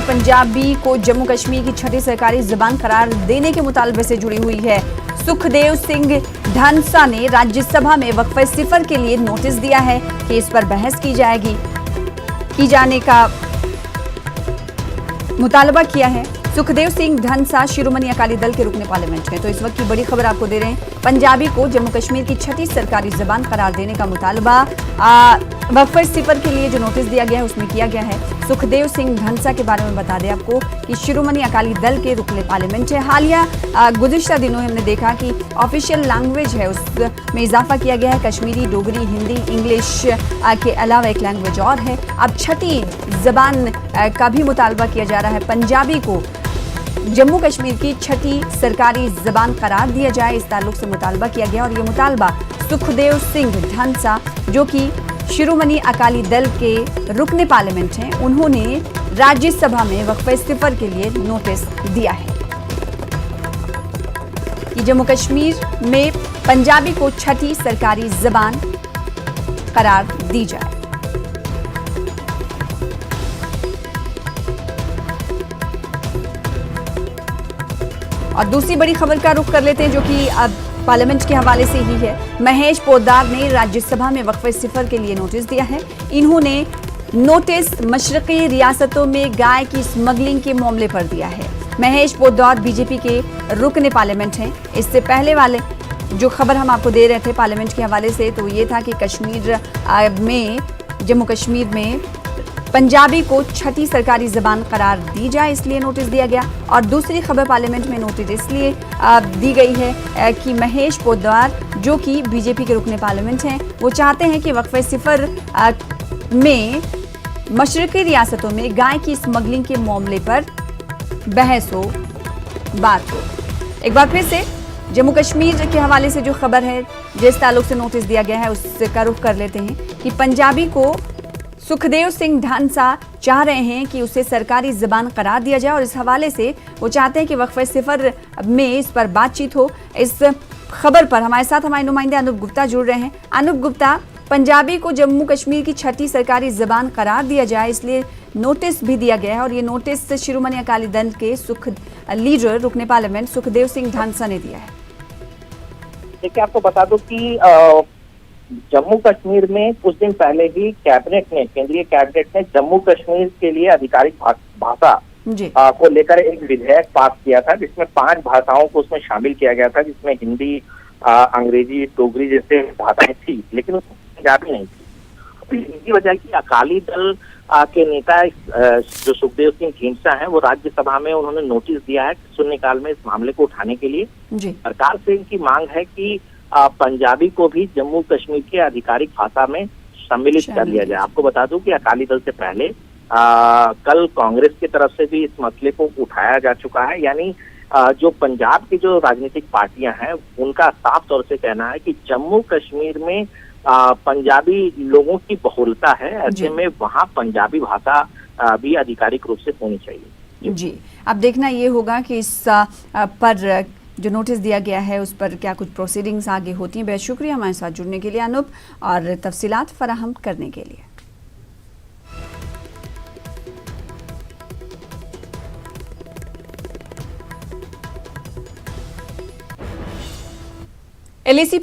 पंजाबी को जम्मू कश्मीर की छठी सरकारी जबान करार देने के मुतालबे से जुड़ी हुई है। सुखदेव सिंह ढांसा ने राज्यसभा में वक्फ सिफर के लिए नोटिस दिया है कि इस पर बहस की जाने का मुतालबा किया है। सुखदेव सिंह ढांसा शिरोमणि अकाली दल के रुकने पार्लियामेंट हैं। तो इस वक्त की बड़ी खबर आपको दे रहे हैं। पंजाबी को जम्मू कश्मीर की छठी सरकारी जबान करार देने का मुतालबा वक्फ सिफर के लिए जो नोटिस दिया गया है उसमें किया गया है। सुखदेव सिंह ढांसा के बारे में बता दें आपको कि शिरोमणि अकाली दल के रुकने पार्लियामेंट है। हालिया गुज़िश्ता दिनों हमने देखा कि ऑफिशियल लैंग्वेज है उसमें इजाफा किया गया है। कश्मीरी, डोगरी, हिंदी, इंग्लिश के अलावा एक लैंग्वेज और है। अब छठी जबान का भी मुतालबा किया जा रहा है। पंजाबी को जम्मू कश्मीर की छठी सरकारी जबान करार दिया जाए, इस ताल्लुक से मुतालबा किया गया। और ये मुतालबा सुखदेव सिंह ढांसा जो कि शिरोमणि अकाली दल के रुकने पार्लियामेंट हैं, उन्होंने राज्यसभा में वक्फ सिफर के लिए नोटिस दिया है कि जम्मू कश्मीर में पंजाबी को छठी सरकारी जबान करार दी जाए। और दूसरी बड़ी खबर का रुख कर लेते हैं जो कि अब पार्लियामेंट के हवाले से ही है। महेश पोद्दार ने राज्यसभा में वक्फ सिफर के लिए नोटिस दिया है। इन्होंने नोटिस मशरकी रियासतों में गाय की स्मगलिंग के मामले पर दिया है। महेश पोद्दार बीजेपी के रुकने पार्लियामेंट हैं। इससे पहले वाले जो खबर हम आपको दे रहे थे पार्लियामेंट के हवाले से, तो ये था कि जम्मू कश्मीर में पंजाबी को छठी सरकारी जबान करार दी जाए, इसलिए नोटिस दिया गया। और दूसरी खबर पार्लियामेंट में नोटिस इसलिए दी गई है कि महेश पोद्दार जो कि बीजेपी के रुकने पार्लियामेंट हैं, वो चाहते हैं कि वक्फ सिफर में मशरकी रियासतों में गाय की स्मगलिंग के मामले पर बहस हो, बात हो। एक बार फिर से जम्मू कश्मीर के हवाले से जो खबर है, जिस ताल्लुक से नोटिस दिया गया है, उससे का रुख कर लेते हैं कि पंजाबी को सुखदेव सिंह ढांसा चाह रहे हैं कि उसे सरकारी जबान करार दिया जाए और इस हवाले से वो चाहते हैं कि वक्फ सिफर में इस पर बातचीत हो। इस खबर पर हमारे साथ हमारे नुमाइंदे अनूप गुप्ता जुड़ रहे हैं। अनूप गुप्ता, पंजाबी को जम्मू कश्मीर की छठी सरकारी जबान करार दिया जाए, इसलिए नोटिस भी दिया गया है और ये नोटिस शिरोमणि अकाली दल के लीडर रुकने पार्लियामेंट सुखदेव सिंह ढांसा ने दिया है। देखिए, आपको बता दूं कि जम्मू कश्मीर में कुछ दिन पहले ही केंद्रीय कैबिनेट ने जम्मू कश्मीर के लिए आधिकारिक भाषा को लेकर एक विधेयक पास किया था, जिसमें 5 भाषाओं को उसमें शामिल किया गया था, जिसमें हिंदी, अंग्रेजी, डोगरी जैसे भाषाएं थी, लेकिन उसमें पंजाबी नहीं थी। इसी वजह की अकाली दल के नेता जो सुखदेव सिंह ढांसा हैं, वो राज्यसभा में उन्होंने नोटिस दिया है शून्यकाल में इस मामले को उठाने के लिए। सरकार से इनकी मांग है कि पंजाबी को भी जम्मू कश्मीर के आधिकारिक भाषा में सम्मिलित कर लिया जाए। आपको बता दूं कि अकाली दल से पहले कल कांग्रेस की तरफ से भी इस मसले को उठाया जा चुका है। यानी जो पंजाब की जो राजनीतिक पार्टियां हैं, उनका साफ तौर से कहना है कि जम्मू कश्मीर में पंजाबी लोगों की बहुलता है, ऐसे में वहां पंजाबी भाषा भी आधिकारिक रूप से होनी चाहिए। जी, अब देखना ये होगा कि इस पर जो नोटिस दिया गया है उस पर क्या कुछ प्रोसीडिंग्स आगे होती हैं। बहुत शुक्रिया हमारे साथ जुड़ने के लिए अनूप और तफसीलात फराहम करने के लिए। LAC